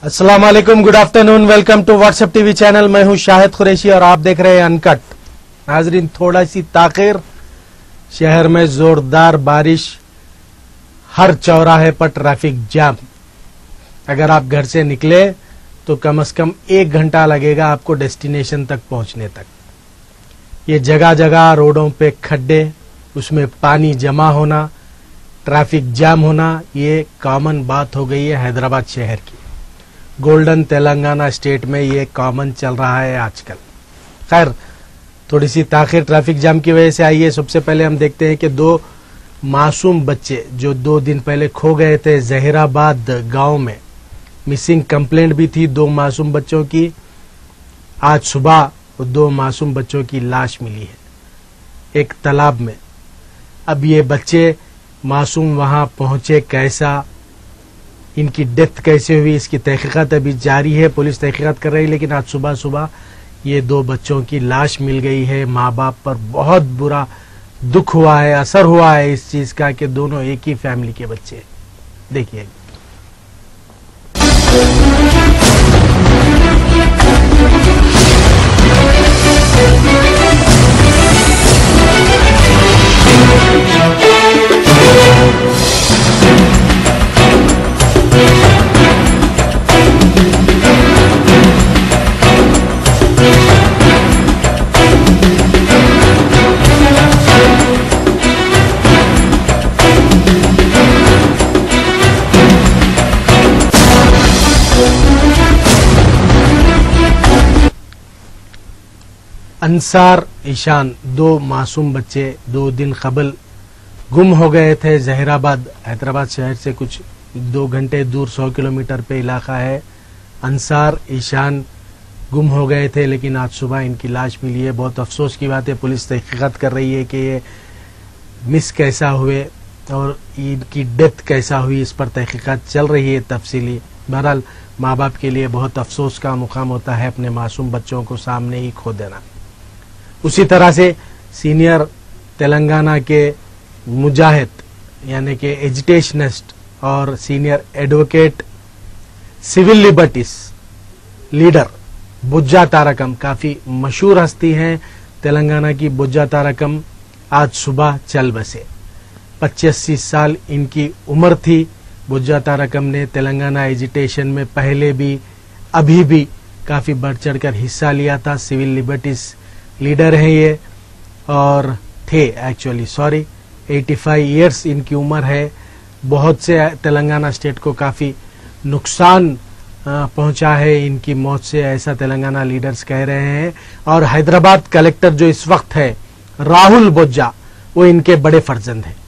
अस्सलाम वालेकुम, good afternoon, welcome to WhatsApp TV channel. मैं हूं शाहिद कुरैशी और आप देख रहे हैं अनकट। नाजरीन, थोड़ा सी ताखिर, शहर में जोरदार बारिश, हर चौराहे पर ट्रैफिक जाम। अगर आप घर से निकले तो कम से कम 1 घंटा लगेगा आपको डेस्टिनेशन तक पहुंचने तक। ये जगह जगह रोडों पे खड्डे, उसमें पानी जमा होना, ट्रैफिक जाम होना, ये कॉमन बात हो गई है हैदराबाद शहर की। गोल्डन तेलंगाना स्टेट में ये कॉमन चल रहा है आजकल। खैर, थोड़ी सी ताखिर ट्रैफिक जाम की वजह से आई है। सबसे पहले हम देखते हैं कि 2 मासूम बच्चे जो 2 दिन पहले खो गए थे जहीराबाद गांव में, मिसिंग कंप्लेंट भी थी 2 मासूम बच्चों की। आज सुबह 2 मासूम बच्चों की लाश मिली है एक तालाब में। अब ये बच्चे मासूम वहां पहुंचे कैसा, इनकी डेथ कैसे हुई, इसकी तहकीकात अभी जारी है, पुलिस तहकीकात कर रही है। लेकिन आज सुबह सुबह ये 2 बच्चों की लाश मिल गई है। माँ बाप पर बहुत बुरा दुख हुआ है, असर हुआ है इस चीज का कि दोनों एक ही फैमिली के बच्चे। देखिए, अंसार ईशान 2 मासूम बच्चे 2 दिन कबल गुम हो गए थे जहीराबाद, हैदराबाद शहर से कुछ 2 घंटे दूर 100 किलोमीटर पे इलाका है। अंसार ईशान गुम हो गए थे, लेकिन आज सुबह इनकी लाश मिली है। बहुत अफसोस की बात है। पुलिस तहकीकात कर रही है कि ये मिस कैसा हुए और इनकी डेथ कैसा हुई, इस पर तहकीकात चल रही है तफसीली। बहरहाल, माँ बाप के लिए बहुत अफसोस का मुकाम होता है अपने मासूम बच्चों को सामने ही खो देना। उसी तरह से सीनियर तेलंगाना के मुजाहिद यानी कि एजिटेशनिस्ट और senior advocate civil liberties leader Bojja Tarakam, काफी मशहूर हस्ती हैं तेलंगाना की बुज्जा तारकम, आज सुबह चल बसे। 85 साल इनकी उम्र थी। बुज्जा तारकम ने तेलंगाना एजिटेशन में पहले भी अभी भी काफी बढ़ चढ़कर हिस्सा लिया था। सिविल लिबर्टीज लीडर हैं ये, और थे एक्चुअली 85 इयर्स इनकी उम्र है। बहुत से तेलंगाना स्टेट को काफ़ी नुकसान पहुंचा है इनकी मौत से, ऐसा तेलंगाना लीडर्स कह रहे हैं। और हैदराबाद कलेक्टर जो इस वक्त है राहुल बोज्जा, वो इनके बड़े फर्जंद हैं।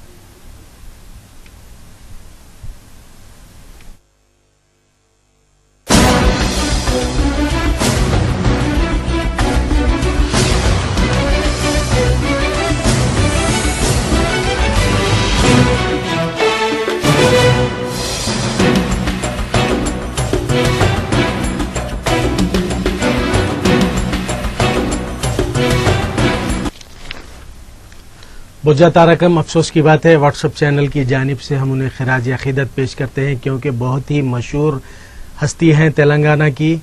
बुज्जा तारकम, अफसोस की बात है, व्हाट्सएप चैनल की जानिब से हम उन्हें खिराज अकीदत पेश करते हैं, क्योंकि बहुत ही मशहूर हस्ती हैं तेलंगाना की।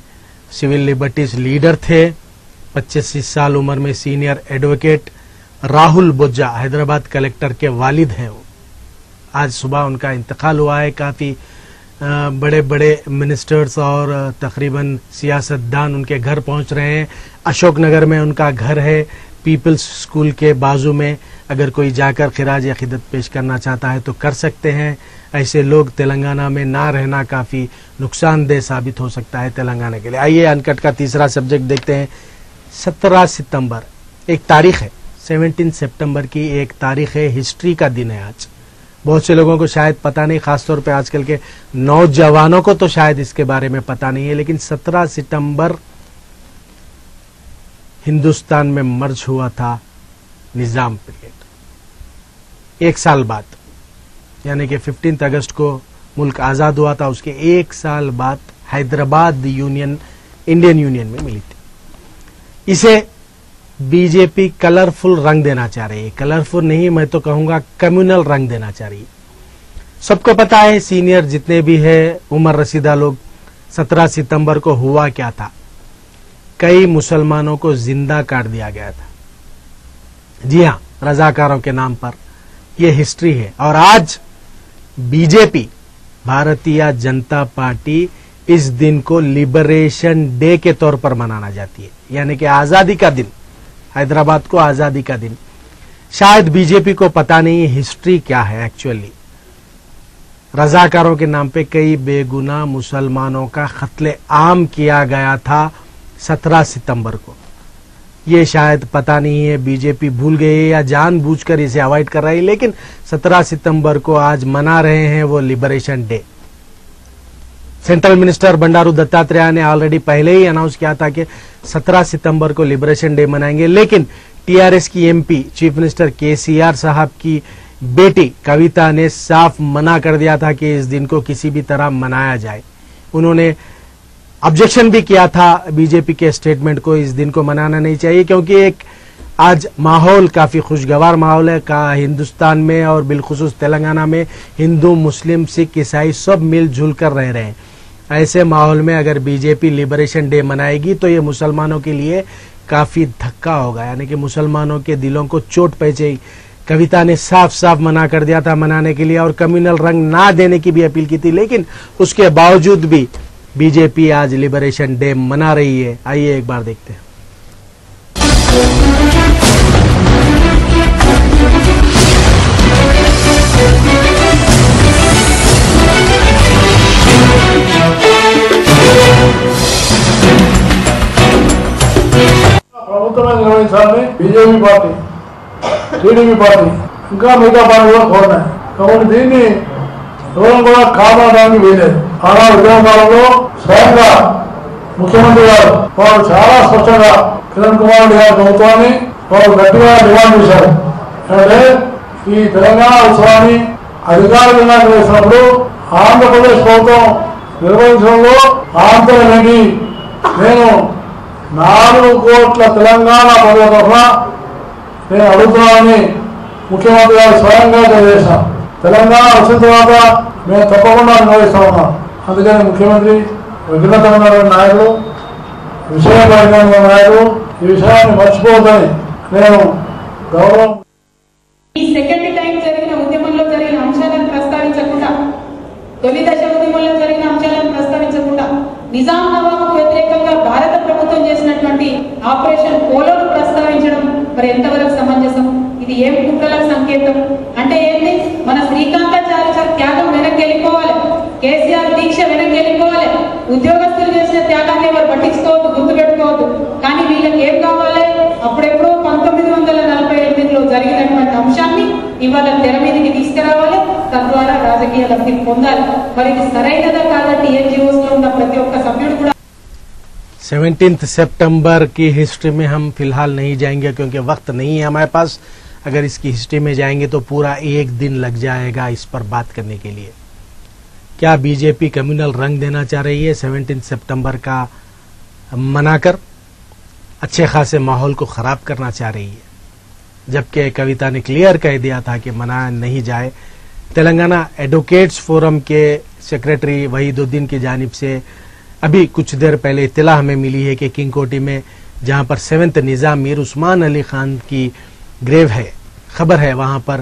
सिविल लिबर्टीज लीडर थे। 85 साल उम्र में senior advocate Rahul Bojja Hyderabad collector के वालिद हैं। आज सुबह उनका इंतकाल हुआ है। काफ़ी बड़े बड़े मिनिस्टर्स और तकरीबन सियासतदान उनके घर पहुंच रहे हैं। अशोकनगर में उनका घर है, पीपल्स स्कूल के बाजू में। अगर कोई जाकर खिराज अकीदत पेश करना चाहता है तो कर सकते हैं। ऐसे लोग तेलंगाना में ना रहना काफ़ी नुकसानदेह साबित हो सकता है तेलंगाना के लिए। आइए अनकट का तीसरा सब्जेक्ट देखते हैं। 17 सितंबर एक तारीख है, 17 सितंबर की एक तारीख है, हिस्ट्री का दिन है आज। बहुत से लोगों को शायद पता नहीं, खासतौर पे आजकल के नौजवानों को तो शायद इसके बारे में पता नहीं है, लेकिन 17 सितंबर हिंदुस्तान में मर्ज हुआ था निजाम पीरियड। 1 साल बाद, यानी कि 15 अगस्त को मुल्क आज़ाद हुआ था, उसके 1 साल बाद हैदराबाद यूनियन इंडियन यूनियन में मिली थी। इसे बीजेपी कलरफुल रंग देना चाह रही है। कलरफुल नहीं, मैं तो कहूंगा कम्युनल रंग देना चाह रही है। सबको पता है, सीनियर जितने भी है उमर रसीदा लोग, 17 सितंबर को हुआ क्या था? कई मुसलमानों को जिंदा काट दिया गया था। जी हां, रजाकारों के नाम पर यह हिस्ट्री है। और आज बीजेपी, भारतीय जनता पार्टी, इस दिन को लिबरेशन डे के तौर पर मनाना चाहती है, यानी कि आजादी का दिन, हैदराबाद को आजादी का दिन। शायद बीजेपी को पता नहीं हिस्ट्री क्या है एक्चुअली। रजाकारों के नाम पे कई बेगुनाह मुसलमानों का कत्ले आम किया गया था 17 सितंबर को। ये शायद पता नहीं है, बीजेपी भूल गई है या जानबूझकर इसे अवॉइड कर रही है, लेकिन 17 सितंबर को आज मना रहे हैं वो liberation day. Central minister Bandaru Dattatreya ने ऑलरेडी पहले ही अनाउंस किया था कि 17 सितंबर को लिबरेशन डे मनाएंगे, लेकिन टीआरएस की एमपी चीफ मिनिस्टर केसीआर साहब की बेटी कविता ने साफ मना कर दिया था कि इस दिन को किसी भी तरह मनाया जाए। उन्होंने ऑब्जेक्शन भी किया था बीजेपी के स्टेटमेंट को, इस दिन को मनाना नहीं चाहिए, क्योंकि एक आज माहौल काफी खुशगवार माहौल है का हिंदुस्तान में और बिलखुसूस तेलंगाना में हिंदू, मुस्लिम, सिख, ईसाई सब मिलजुल कर रह रहे हैं। ऐसे माहौल में अगर बीजेपी लिबरेशन डे मनाएगी तो ये मुसलमानों के लिए काफी धक्का होगा, यानी कि मुसलमानों के दिलों को चोट पहुंचेगी। कविता ने साफ साफ मना कर दिया था मनाने के लिए और कम्युनल रंग ना देने की भी अपील की थी, लेकिन उसके बावजूद भी बीजेपी आज लिबरेशन डे मना रही है। आइए एक बार देखते हैं। ప్రభుత్వమే నిర్వహించాలని బీజేపీ పార్టీ, టీడీపీ పార్టీ, ఇంకా మిగతా పార్టీ కూడా కోరినాయి. కాబట్టి దీన్ని ఎవరు కూడా కాపాడడానికి వీలేదు. ఆనాడు ఉద్యమకాలంలో స్వయంగా ముఖ్యమంత్రి గారు వారు చాలా స్పష్టంగా కిరణ్ కుమార్ రెడ్డి గారి ప్రభుత్వాన్ని వారు గట్టిగా డిమాండ్ చేశారు. అంటే ఈ తెలంగాణ ఉత్సవాన్ని అధికారికంగా నిర్వహించినప్పుడు ఆంధ్రప్రదేశ్ ప్రభుత్వం నిర్వహించడంలో ఆందోళన లేని నేను 4 కోట్ల తెలంగాణ ప్రజల తరఫున నేను అడుగుతున్నానని ముఖ్యమంత్రి గారు స్వయంగా తెలియజేశాం. తెలంగాణ వచ్చిన తర్వాత మేము తప్పకుండా నిర్వహిస్తా ఉన్నాం. అందుకని ముఖ్యమంత్రి విఘ్నతమైన నాయకుడు, విషయ పరిజ్ఞానం నాయకుడు ఈ విషయాన్ని మర్చిపోవద్దని నేను గౌరవం. ఈ సెకండ్ టైం జరిగిన ఉద్యమంలో జరిగిన అంశాలను ప్రస్తావించకుండా, తొలి దశ ఉద్యమంలో జరిగిన అంశాలను ప్రస్తావించకుండా, నిజాం నవాబుకు వ్యతిరేకంగా భారత ప్రభుత్వం చేసినటువంటి ఆపరేషన్ పోలోను ప్రస్తావించడం మరి ఎంతవరకు సమంజసం? ఇది ఏం కుట్రలకు సంకేతం? అంటే ఏంటి? మన శ్రీకాంతాచార్య త్యాగం వెనక్కి వెళ్ళిపోవాలి, కేసీఆర్ దీక్ష వెనక్కి వెళ్ళిపోవాలి, ఉద్యోగస్తులు చేసిన త్యాగాన్ని ఎవరు పట్టించుకోవద్దు, గుర్తుపెట్టుకోవద్దు. కానీ వీళ్ళకి ఏం కావాలి? అప్పుడెప్పుడో 1948లో జరిగినటువంటి అంశాన్ని ఇవాళ తెర మీదకి తీసుకురావాలి, తద్వారా రాజకీయ లబ్ధి పొందాలి. మరి ఇది సరైనదా కాదంటే ఎన్జిఓస్ లో ఉన్న ప్రతి ఒక్క సభ్యుడు కూడా 17 सितंबर की हिस्ट्री में हम फिलहाल नहीं जाएंगे क्योंकि वक्त नहीं है हमारे पास। अगर इसकी हिस्ट्री में जाएंगे तो पूरा एक दिन लग जाएगा इस पर बात करने के लिए। क्या बीजेपी कम्युनल रंग देना चाह रही है 17 सितंबर का मनाकर? अच्छे खासे माहौल को खराब करना चाह रही है, जबकि कविता ने क्लियर कह दिया था कि मनाया नहीं जाए। तेलंगाना एडवोकेट्स फोरम के सेक्रेटरी वहीदुद्दीन की जानिब से अभी कुछ देर पहले इत्तला हमें मिली है कि किंगकोटी में जहां पर 7th निजाम मीर उस्मान अली खान की ग्रेव है, खबर है, वहां पर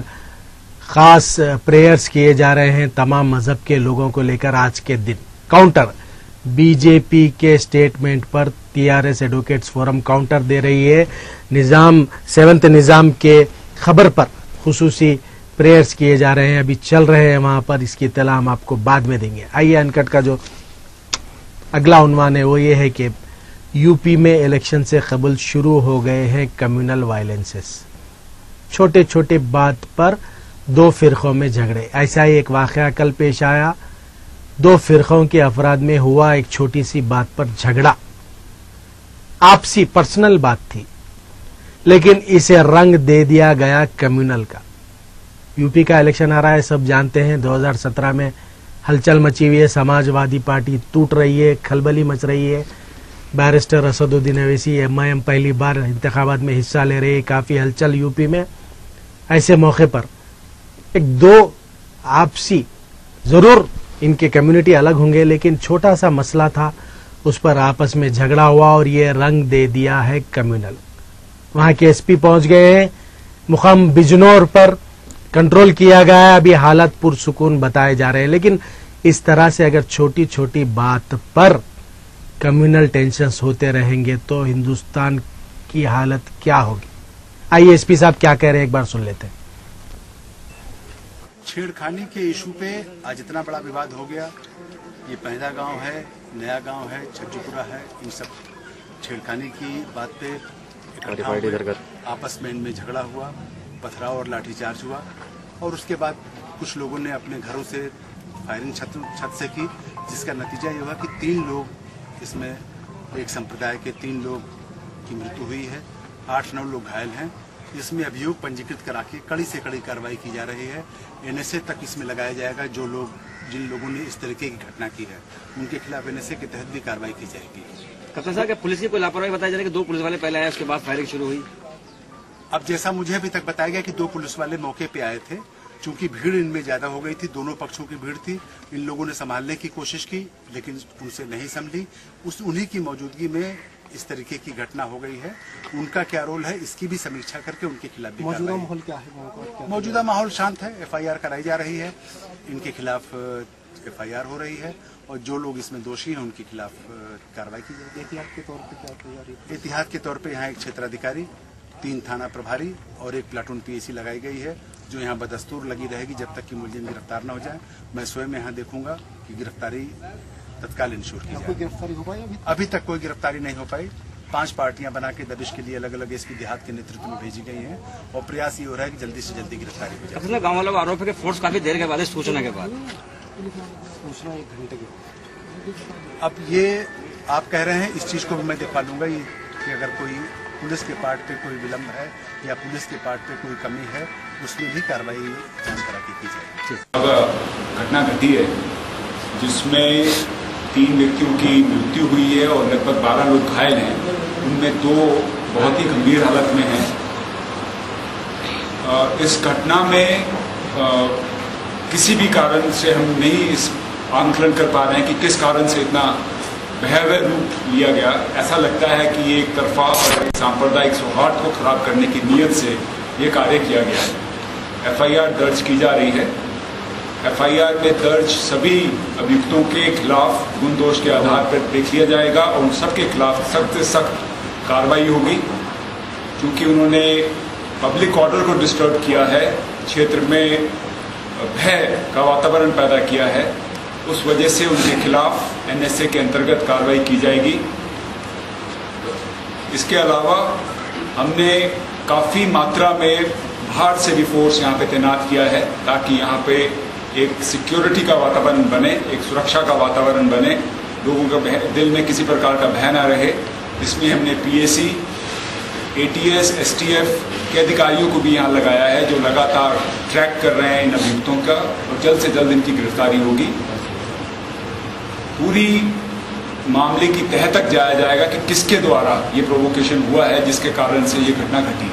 खास प्रेयर्स किए जा रहे हैं तमाम मजहब के लोगों को लेकर। आज के दिन काउंटर बीजेपी के स्टेटमेंट पर टीआरएस एडवोकेट्स फोरम काउंटर दे रही है। निजाम 7th निजाम के खबर पर खुसूसी प्रेयर्स किए जा रहे हैं, अभी चल रहे हैं वहां पर। इसकी इत्तला हम आपको बाद में देंगे। आइए अनकट का जो अगला उन्वान है वो ये है कि यूपी में इलेक्शन से कबल शुरू हो गए हैं कम्युनल वायलेंसेस। छोटे छोटे बात पर 2 फिरकों में झगड़े। ऐसा ही एक वाकया कल पेश आया। 2 फिरकों के अफराद में हुआ एक छोटी सी बात पर झगड़ा, आपसी पर्सनल बात थी, लेकिन इसे रंग दे दिया गया कम्युनल का। यूपी का इलेक्शन आ रहा है, सब जानते हैं। 2017 में हलचल मची हुई है, समाजवादी पार्टी टूट रही है, खलबली मच रही है। बैरिस्टर असदुद्दीन अवैसी एमआईएम पहली बार इंतखाबात में हिस्सा ले रही है, काफी हलचल यूपी में। ऐसे मौके पर एक 2 आपसी जरूर इनके कम्युनिटी अलग होंगे, लेकिन छोटा सा मसला था, उस पर आपस में झगड़ा हुआ और ये रंग दे दिया है कम्युनल। वहां के एसपी पहुंच गए हैं, मुकाम बिजनौर पर कंट्रोल किया गया है, अभी हालात पुरसुकून बताए जा रहे हैं। लेकिन इस तरह से अगर छोटी छोटी बात पर कम्युनल टेंशन्स होते रहेंगे तो हिंदुस्तान की हालत क्या होगी? आइए एसपी साहब क्या कह रहे हैं, एक बार सुन लेते हैं। छेड़खानी के इशू पे आज इतना बड़ा विवाद हो गया। ये पहला गांव है, नया गांव है, छज्जूपुरा है, इन सब छेड़खानी की बात पे इकट्ठा हुए, आपस में इनमें झगड़ा हुआ, पथराव और लाठीचार्ज हुआ और उसके बाद कुछ लोगों ने अपने घरों से फायरिंग छत से की, जिसका नतीजा ये हुआ कि 3 लोग इसमें, एक संप्रदाय के 3 लोग की मृत्यु हुई है, 8-9 लोग घायल हैं। इसमें अभियोग पंजीकृत करा के कड़ी से कड़ी कार्रवाई की जा रही है। एनएसए तक इसमें लगाया जाएगा। जिन लोगों ने इस तरीके की घटना की है उनके खिलाफ एनएसए के तहत भी कार्रवाई की जाएगी। कप्तान साहब, पुलिस की कोई लापरवाही बताई जा रही है कि 2 पुलिस वाले पहले आए, उसके बाद फायरिंग शुरू हुई? अब जैसा मुझे अभी तक बताया गया कि 2 पुलिस वाले मौके पे आए थे, चूंकि भीड़ इनमें ज्यादा हो गई थी, दोनों पक्षों की भीड़ थी, इन लोगों ने संभालने की कोशिश की लेकिन उनसे नहीं संभली। उन्हीं की मौजूदगी में इस तरीके की घटना हो गई है। उनका क्या रोल है इसकी भी समीक्षा करके उनके खिलाफ भी मौजूदा माहौल क्या है? मौजूदा माहौल शांत है। एफआईआर कराई जा रही है, इनके खिलाफ एफआईआर हो रही है और जो लोग इसमें दोषी हैं उनके खिलाफ कार्रवाई की जाएगी। एहतियात के तौर पर क्या तैयारी? एहतियात के तौर पर यहाँ एक क्षेत्राधिकारी, 3 थाना प्रभारी और 1 प्लाटून पीएसी लगाई गई है, जो यहाँ बदस्तूर लगी रहेगी जब तक कि मुलजिम गिरफ्तार न हो जाए। मैं स्वयं यहाँ देखूंगा कि गिरफ्तारी तत्काल इंश्योर की जाए। गिरफ्तारी हो पाई? अभी तक कोई गिरफ्तारी नहीं हो पाई। 5 पार्टियां बना के दबिश के लिए अलग अलग एसपी देहात के नेतृत्व में भेजी गई हैं और प्रयास ये हो रहा है कि जल्दी से जल्दी गिरफ्तारी हो जाए। गाँव वालों का आरोप है कि फोर्स काफी देर के बाद, सूचना के बाद, सूचना 1 घंटे की। अब ये आप कह रहे हैं, इस चीज को भी मैं दिखा दूंगा कि अगर कोई पुलिस के पार्ट पे कोई विलम्ब है या पुलिस के पार्ट पे कोई कमी है, उसमें भी कार्रवाई जांच करा के की जाएगी। घटना घटी है जिसमें 3 व्यक्तियों की मृत्यु हुई है और लगभग 12 लोग घायल हैं। उनमें 2 बहुत ही गंभीर हालत में हैं। इस घटना में किसी भी कारण से हम नहीं इस आंकलन कर पा रहे हैं कि किस कारण से इतना भयावह रूप लिया गया। ऐसा लगता है कि ये एक तरफा और सांप्रदायिक सौहार्द को खराब करने की नीयत से ये कार्य किया गया है। एफआईआर दर्ज की जा रही है। एफआईआर में दर्ज सभी अभियुक्तों के खिलाफ गुण दोष के आधार पर देख लिया जाएगा और उन सबके खिलाफ सख्त से सख्त कार्रवाई होगी। क्योंकि उन्होंने पब्लिक ऑर्डर को डिस्टर्ब किया है, क्षेत्र में भय का वातावरण पैदा किया है, उस वजह से उनके खिलाफ एनएसए के अंतर्गत कार्रवाई की जाएगी। इसके अलावा हमने काफ़ी मात्रा में बाहर से भी फोर्स यहाँ पे तैनात किया है ताकि यहाँ पे एक सिक्योरिटी का वातावरण बने, एक सुरक्षा का वातावरण बने, लोगों के दिल में किसी प्रकार का भय न रहे। इसमें हमने पीएसी, एटीएस, एसटीएफ के अधिकारियों को भी यहाँ लगाया है जो लगातार ट्रैक कर रहे हैं इन अभियुक्तों का और जल्द से जल्द इनकी गिरफ्तारी होगी। पूरी मामले की तह तक जाया जाएगा कि किसके द्वारा ये प्रोवोकेशन हुआ है जिसके कारण से ये घटना घटी।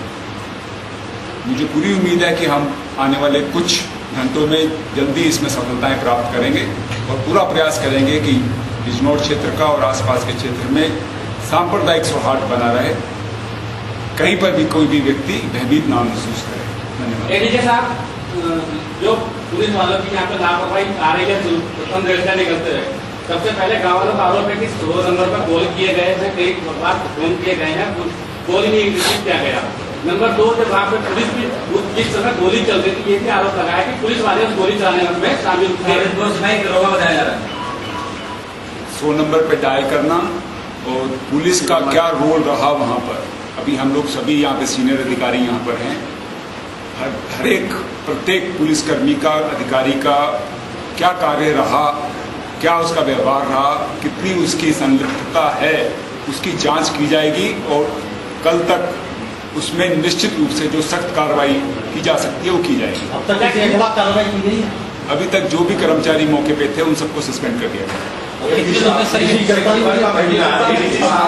मुझे पूरी उम्मीद है कि हम आने वाले कुछ घंटों में जल्दी इसमें सफलताएं प्राप्त करेंगे और पूरा प्रयास करेंगे कि बिजनौर क्षेत्र का और आसपास के क्षेत्र में सांप्रदायिक सौहार्द बना रहे, कहीं पर भी कोई भी व्यक्ति भयभीत ना महसूस करे। धन्यवाद। एडीजे साहब, जो पुलिस वालों की यहाँ पे लापरवाही आ रही है, निकलते रहे, सबसे पहले गाँव वालों का आरोप है कि 100 नंबर पर कॉल किए गए थे, कई बार फोन किए गए हैं, कॉल नहीं रिसीव किया गया। नंबर 2, जब वहाँ पे पुलिस भी जिस समय गोली चल रही थी, ये भी आरोप लगाया कि पुलिस वाले उस गोली चलाने में शामिल थे। बताया जा रहा है 100 नंबर पर डायल करना और पुलिस का क्या रोल रहा वहाँ पर। अभी हम लोग सभी यहाँ पे सीनियर अधिकारी यहाँ पर हैं। हर एक प्रत्येक पुलिसकर्मी का, अधिकारी का क्या कार्य रहा, क्या उसका व्यवहार रहा, कितनी उसकी संलिप्तता है, उसकी जांच की जाएगी और कल तक उसमें निश्चित रूप से जो सख्त कार्रवाई की जा सकती है वो की जाएगी। अब तक कार्रवाई की गई है? अभी तक जो भी कर्मचारी मौके पे थे उन सबको सस्पेंड कर दिया गया।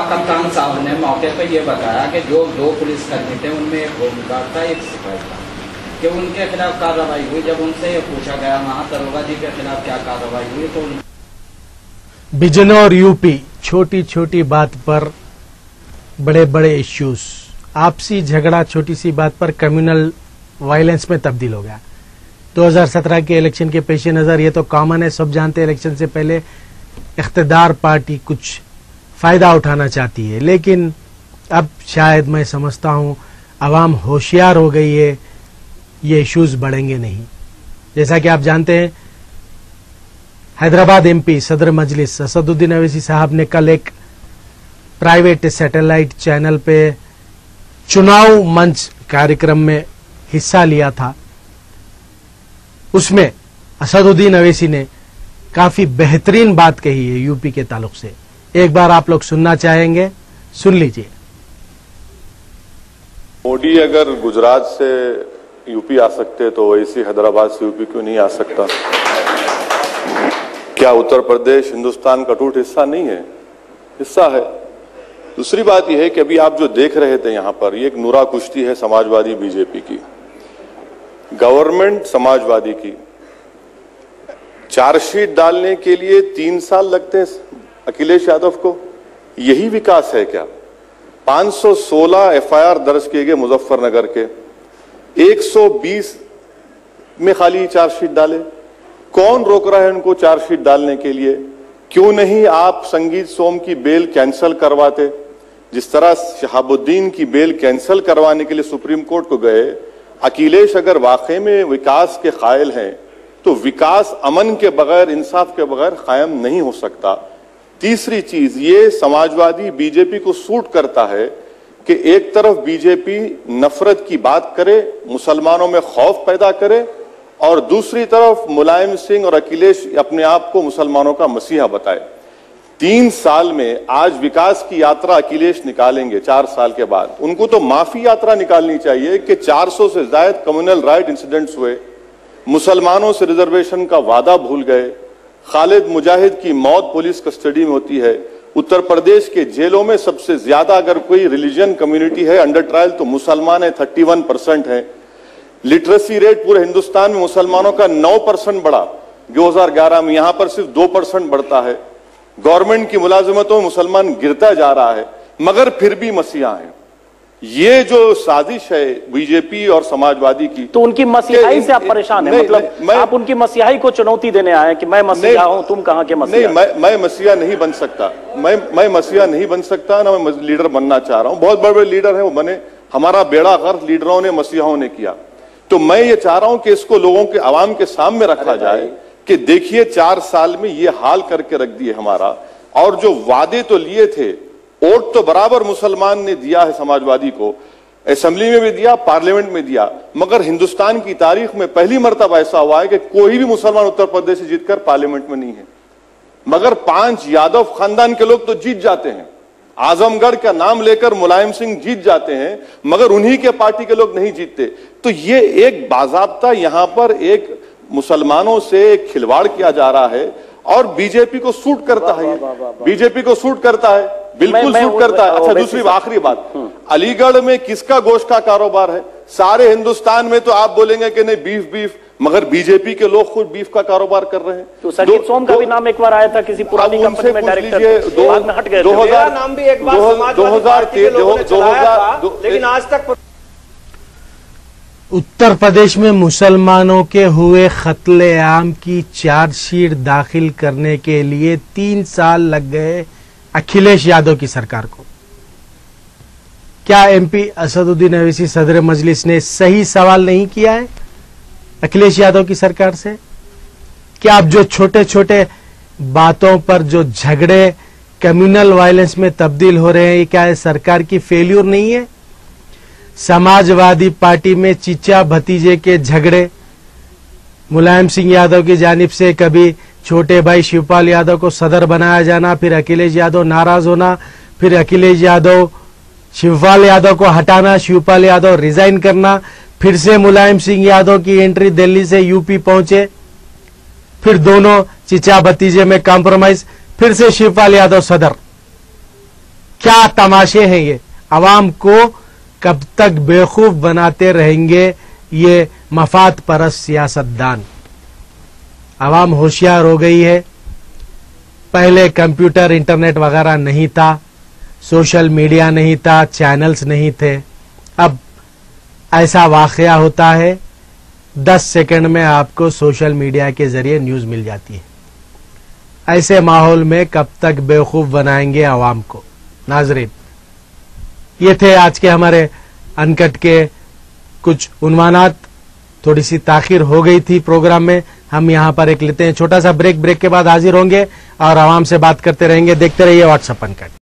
कप्तान साहब ने मौके पर ये बताया कि जो 2 पुलिसकर्मी थे उनमें एक होमगार्ड था, एक सिपाही था। कि उनके खिलाफ कार्रवाई हुई। जब उनसे पूछा गया वहाँ दरोगा जी के खिलाफ क्या कार्रवाई हुई तो बिजनौर यूपी, छोटी छोटी बात पर बड़े बड़े इश्यूज, आपसी झगड़ा छोटी सी बात पर कम्युनल वायलेंस में तब्दील हो गया। 2017 के इलेक्शन के पेश नजर ये तो कॉमन है, सब जानते हैं इलेक्शन से पहले इख्तिदार पार्टी कुछ फायदा उठाना चाहती है, लेकिन अब शायद मैं समझता हूं अवाम होशियार हो गई है, ये इश्यूज बढ़ेंगे नहीं। जैसा कि आप जानते हैं हैदराबाद एमपी सदर मजलिस असदुद्दीन अवैसी साहब ने कल एक प्राइवेट सैटेलाइट चैनल पे चुनाव मंच कार्यक्रम में हिस्सा लिया था। उसमें असदुद्दीन अवैसी ने काफी बेहतरीन बात कही है यूपी के ताल्लुक से। एक बार आप लोग सुनना चाहेंगे, सुन लीजिए। मोदी अगर गुजरात से यूपी आ सकते तो ओवैसी हैदराबाद से यूपी क्यों नहीं आ सकता? क्या उत्तर प्रदेश हिंदुस्तान का टूट हिस्सा नहीं है? हिस्सा है। दूसरी बात यह है कि अभी आप जो देख रहे थे यहां पर, ये एक नूरा कुश्ती है समाजवादी बीजेपी की, गवर्नमेंट समाजवादी की। चार्जशीट डालने के लिए 3 साल लगते हैं अखिलेश यादव को। यही विकास है क्या? 516 एफआईआर दर्ज किए गए मुजफ्फरनगर के, 120 में खाली चार्जशीट डाले। कौन रोक रहा है उनको चार्जशीट डालने के लिए? क्यों नहीं आप संगीत सोम की बेल कैंसिल करवाते? जिस तरह शहाबुद्दीन की बेल कैंसिल करवाने के लिए सुप्रीम कोर्ट को गए। अखिलेश अगर वाकई में विकास के कायल हैं तो विकास अमन के बगैर, इंसाफ के बगैर कायम नहीं हो सकता। तीसरी चीज, ये समाजवादी बीजेपी को सूट करता है कि एक तरफ बीजेपी नफरत की बात करे, मुसलमानों में खौफ पैदा करे, और दूसरी तरफ मुलायम सिंह और अखिलेश अपने आप को मुसलमानों का मसीहा बताए। 3 साल में आज विकास की यात्रा अखिलेश निकालेंगे 4 साल के बाद। उनको तो माफी यात्रा निकालनी चाहिए कि 400 से ज्यादा कम्युनल राइट इंसिडेंट्स हुए, मुसलमानों से रिजर्वेशन का वादा भूल गए, खालिद मुजाहिद की मौत पुलिस कस्टडी में होती है। उत्तर प्रदेश के जेलों में सबसे ज्यादा अगर कोई रिलीजन कम्युनिटी है अंडर ट्रायल तो मुसलमान है, 31% है। लिटरेसी रेट पूरे हिंदुस्तान में मुसलमानों का 9% बढ़ा 2011 में, यहां पर सिर्फ 2% बढ़ता है। गवर्नमेंट की मुलाजमतों में मुसलमान गिरता जा रहा है, मगर फिर भी मसीहा है। ये जो साजिश है बीजेपी और समाजवादी की, तो उनकी मसीहाई से आप परेशान हैं? मतलब आप उनकी मसीहाई को चुनौती देने आए कि मैं मसीहा हूं, तुम कहां के मसीहा? नहीं, मैं मसीहा नहीं बन सकता। मैं मसीहा नहीं बन सकता, ना मैं लीडर बनना चाह रहा हूं। बहुत बड़े बड़े लीडर हैं, वो बने। हमारा बेड़ा गर्क लीडरों ने, मसीहाओं ने किया। तो मैं ये चाह रहा हूं कि इसको लोगों के, आवाम के सामने रखा जाए कि देखिए 4 साल में ये हाल करके रख दिए हमारा। और जो वादे तो लिए थे, वोट तो बराबर मुसलमान ने दिया है समाजवादी को, असेंबली में भी दिया, पार्लियामेंट में दिया, मगर हिंदुस्तान की तारीख में पहली मर्तबा ऐसा हुआ है कि कोई भी मुसलमान उत्तर प्रदेश से जीतकर पार्लियामेंट में नहीं है। मगर 5 यादव खानदान के लोग तो जीत जाते हैं। आजमगढ़ का नाम लेकर मुलायम सिंह जीत जाते हैं, मगर उन्हीं के पार्टी के लोग नहीं जीतते। तो ये एक बाज़ाब्ता यहां पर एक मुसलमानों से एक खिलवाड़ किया जा रहा है और बीजेपी को सूट करता है। बीजेपी को सूट करता है, बिल्कुल सूट करता है। अच्छा, दूसरी आखिरी बात, अलीगढ़ में किसका गोश्त का कारोबार है? सारे हिंदुस्तान में तो आप बोलेंगे कि नहीं बीफ बीफ, मगर बीजेपी के लोग खुद बीफ का कारोबार कर रहे हैं। तो संगीत सोम का भी नाम एक बार आया था किसी पुरानी कंपनी में डायरेक्टर, बाद में हट गए। 2000 नाम भी एक बार समाजवादी पार्टी के लोगों ने चलाया था, लेकिन आज तक उत्तर प्रदेश में मुसलमानों के हुए कत्ले-आम की चार्जशीट दाखिल करने के लिए 3 साल लग गए अखिलेश यादव की सरकार को। क्या एमपी असदुद्दीन अवैसी सदर मजलिस ने सही सवाल नहीं किया है अखिलेश यादव की सरकार से? क्या अब जो छोटे छोटे बातों पर जो झगड़े कम्युनल वायलेंस में तब्दील हो रहे हैं, क्या सरकार की फेल्यूर नहीं है? समाजवादी पार्टी में चीचा भतीजे के झगड़े, मुलायम सिंह यादव की जानिब से कभी छोटे भाई शिवपाल यादव को सदर बनाया जाना, फिर अखिलेश यादव नाराज होना, फिर अखिलेश यादव शिवपाल यादव को हटाना, शिवपाल यादव रिजाइन करना, फिर से मुलायम सिंह यादव की एंट्री दिल्ली से यूपी पहुंचे, फिर दोनों चीचा भतीजे में कॉम्प्रोमाइज, फिर से शिवपाल यादव सदर। क्या तमाशे हैं ये? आवाम को कब तक बेवकूफ बनाते रहेंगे ये मफाद परस्त सियासतदान। आवाम होशियार हो गई है। पहले कंप्यूटर, इंटरनेट वगैरह नहीं था, सोशल मीडिया नहीं था, चैनल्स नहीं थे। अब ऐसा वाकया होता है 10 सेकंड में आपको सोशल मीडिया के जरिए न्यूज मिल जाती है। ऐसे माहौल में कब तक बेवकूफ बनाएंगे आवाम को। नाजरीन, ये थे आज के हमारे अनकट के कुछ उन्वानात। थोड़ी सी ताखिर हो गई थी प्रोग्राम में। हम यहां पर एक लेते हैं छोटा सा ब्रेक। ब्रेक के बाद हाजिर होंगे और आवाम से बात करते रहेंगे। देखते रहिए व्हाट्सएप अनकट।